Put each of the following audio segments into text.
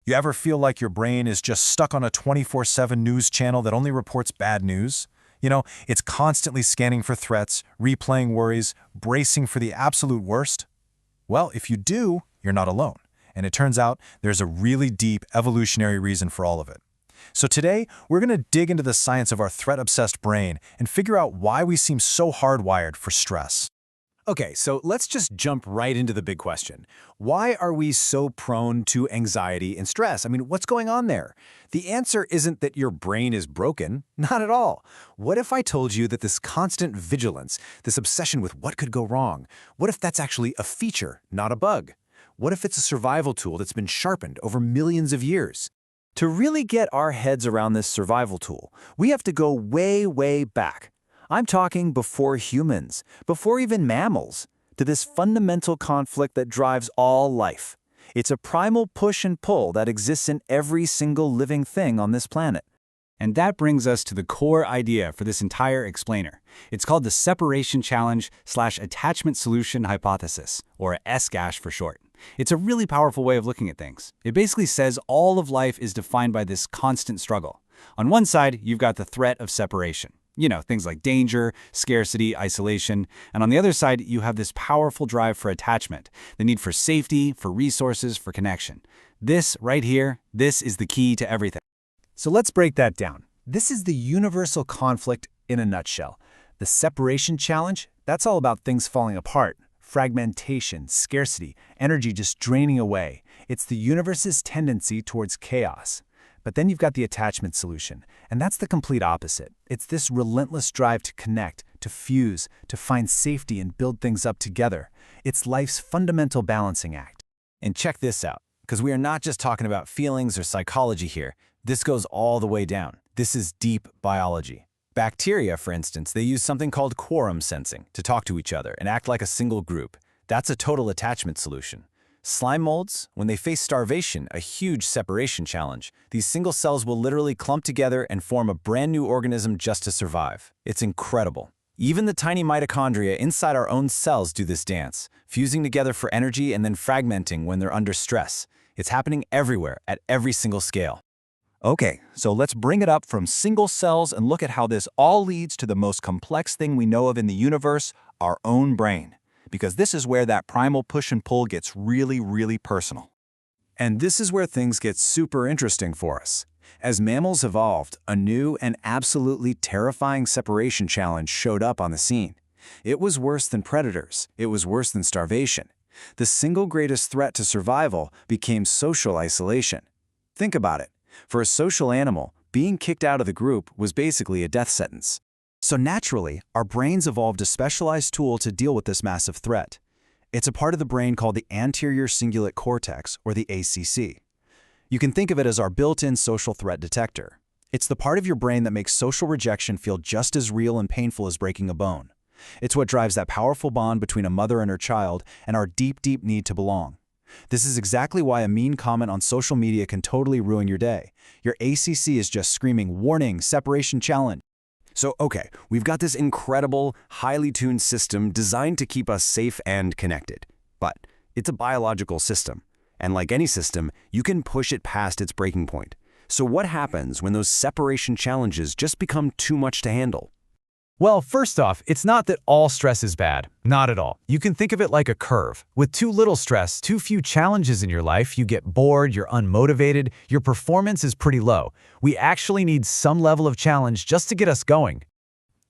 You ever feel like your brain is just stuck on a 24/7 news channel that only reports bad news? It's constantly scanning for threats, replaying worries, bracing for the absolute worst. Well, if you do, you're not alone. And it turns out there's a really deep evolutionary reason for all of it. So today, we're going to dig into the science of our threat-obsessed brain and figure out why we seem so hardwired for stress. Okay, so let's just jump right into the big question. Why are we so prone to anxiety and stress? What's going on there? The answer isn't that your brain is broken. Not at all. What if I told you that this constant vigilance, this obsession with what could go wrong, what if that's actually a feature, not a bug? What if it's a survival tool that's been sharpened over millions of years? To really get our heads around this survival tool, we have to go way, way back. I'm talking before humans, before even mammals, to this fundamental conflict that drives all life. It's a primal push and pull that exists in every single living thing on this planet. And that brings us to the core idea for this entire explainer. It's called the separation challenge/attachment solution hypothesis, or SCASH for short. It's a really powerful way of looking at things. It basically says all of life is defined by this constant struggle. On one side, you've got the threat of separation. Things like danger, scarcity, isolation. And on the other side, you have this powerful drive for attachment, the need for safety, for resources, for connection. This right here, this is the key to everything. So let's break that down. This is the universal conflict in a nutshell. The separation challenge, that's all about things falling apart, fragmentation, scarcity, energy just draining away. It's the universe's tendency towards chaos. But then you've got the attachment solution, and that's the complete opposite. It's this relentless drive to connect, to fuse, to find safety and build things up together. It's life's fundamental balancing act. And check this out, because we are not just talking about feelings or psychology here. This goes all the way down. This is deep biology. Bacteria, for instance, they use something called quorum sensing to talk to each other and act like a single group. That's a total attachment solution. Slime molds, when they face starvation, a huge separation challenge, these single cells will literally clump together and form a brand new organism just to survive. It's incredible. Even the tiny mitochondria inside our own cells do this dance, fusing together for energy and then fragmenting when they're under stress. It's happening everywhere, at every single scale. Okay, so let's bring it up from single cells and look at how this all leads to the most complex thing we know of in the universe, our own brain. Because this is where that primal push and pull gets really, really personal. And this is where things get super interesting for us. As mammals evolved, a new and absolutely terrifying separation challenge showed up on the scene. It was worse than predators. It was worse than starvation. The single greatest threat to survival became social isolation. Think about it. For a social animal, being kicked out of the group was basically a death sentence. So naturally, our brains evolved a specialized tool to deal with this massive threat. It's a part of the brain called the anterior cingulate cortex, or the ACC. You can think of it as our built-in social threat detector. It's the part of your brain that makes social rejection feel just as real and painful as breaking a bone. It's what drives that powerful bond between a mother and her child and our deep, deep need to belong. This is exactly why a mean comment on social media can totally ruin your day. Your ACC is just screaming, "Warning, separation challenge." So, okay, we've got this incredible, highly tuned system designed to keep us safe and connected. But it's a biological system. And like any system, you can push it past its breaking point. So what happens when those separation challenges just become too much to handle? Well, first off, it's not that all stress is bad. Not at all. You can think of it like a curve. With too little stress, too few challenges in your life, you get bored, you're unmotivated, your performance is pretty low. We actually need some level of challenge just to get us going.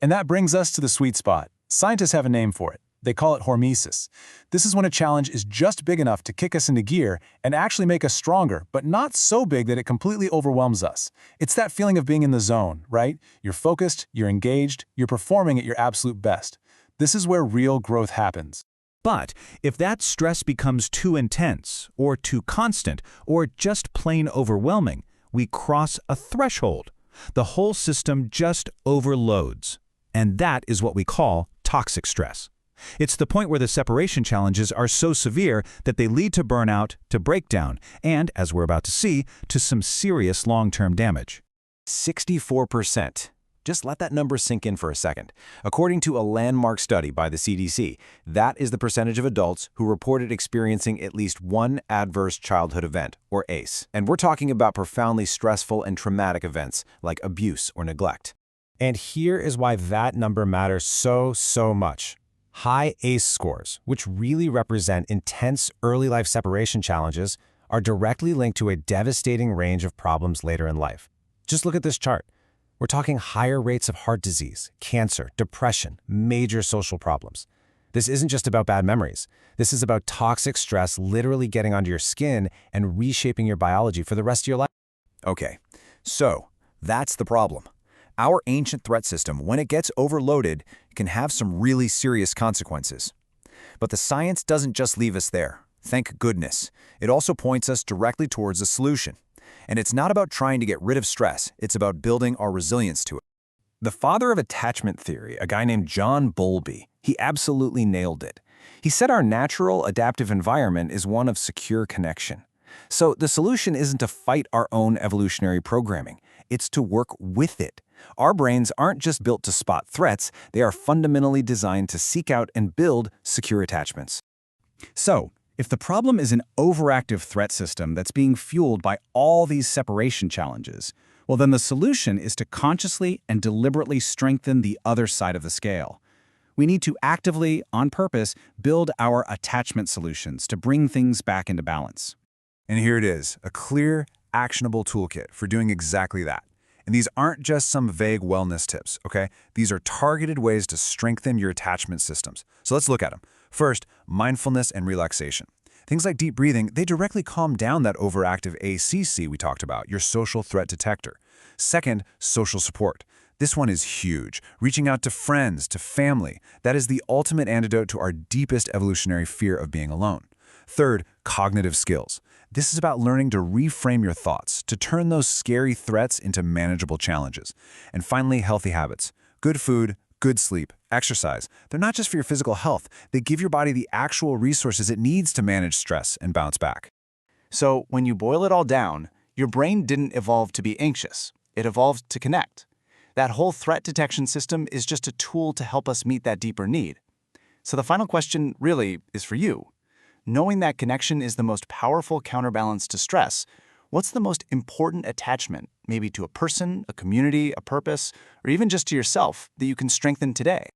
And that brings us to the sweet spot. Scientists have a name for it. They call it hormesis. This is when a challenge is just big enough to kick us into gear and actually make us stronger, but not so big that it completely overwhelms us. It's that feeling of being in the zone, right? You're focused, you're engaged, you're performing at your absolute best. This is where real growth happens. But if that stress becomes too intense, or too constant, or just plain overwhelming, we cross a threshold. The whole system just overloads. And that is what we call toxic stress. It's the point where the separation challenges are so severe that they lead to burnout, to breakdown, and, as we're about to see, to some serious long-term damage. 64%. Just let that number sink in for a second. According to a landmark study by the CDC, that is the percentage of adults who reported experiencing at least one adverse childhood event, or ACE. And we're talking about profoundly stressful and traumatic events like abuse or neglect. And here is why that number matters so much. High ACE scores, which really represent intense early life separation challenges, are directly linked to a devastating range of problems later in life. Just look at this chart. We're talking higher rates of heart disease, cancer, depression, major social problems. This isn't just about bad memories. This is about toxic stress literally getting under your skin and reshaping your biology for the rest of your life. Okay, so that's the problem. Our ancient threat system, when it gets overloaded, can have some really serious consequences. But the science doesn't just leave us there. Thank goodness. It also points us directly towards a solution. And it's not about trying to get rid of stress, it's about building our resilience to it. The father of attachment theory, a guy named John Bowlby, he absolutely nailed it. He said our natural adaptive environment is one of secure connection. So the solution isn't to fight our own evolutionary programming, it's to work with it. Our brains aren't just built to spot threats, they are fundamentally designed to seek out and build secure attachments. So, if the problem is an overactive threat system that's being fueled by all these separation challenges, well then the solution is to consciously and deliberately strengthen the other side of the scale. We need to actively, on purpose, build our attachment solutions to bring things back into balance. And here it is, a clear, actionable toolkit for doing exactly that. And these aren't just some vague wellness tips, okay? These are targeted ways to strengthen your attachment systems. So let's look at them. First, mindfulness and relaxation. Things like deep breathing, they directly calm down that overactive ACC we talked about, your social threat detector. Second, social support. This one is huge. Reaching out to friends, to family. That is the ultimate antidote to our deepest evolutionary fear of being alone. Third, cognitive skills. This is about learning to reframe your thoughts, to turn those scary threats into manageable challenges. And finally, healthy habits. Good food, good sleep, exercise. They're not just for your physical health. They give your body the actual resources it needs to manage stress and bounce back. So when you boil it all down, your brain didn't evolve to be anxious. It evolved to connect. That whole threat detection system is just a tool to help us meet that deeper need. So the final question really is for you. Knowing that connection is the most powerful counterbalance to stress, what's the most important attachment, maybe to a person, a community, a purpose, or even just to yourself, that you can strengthen today?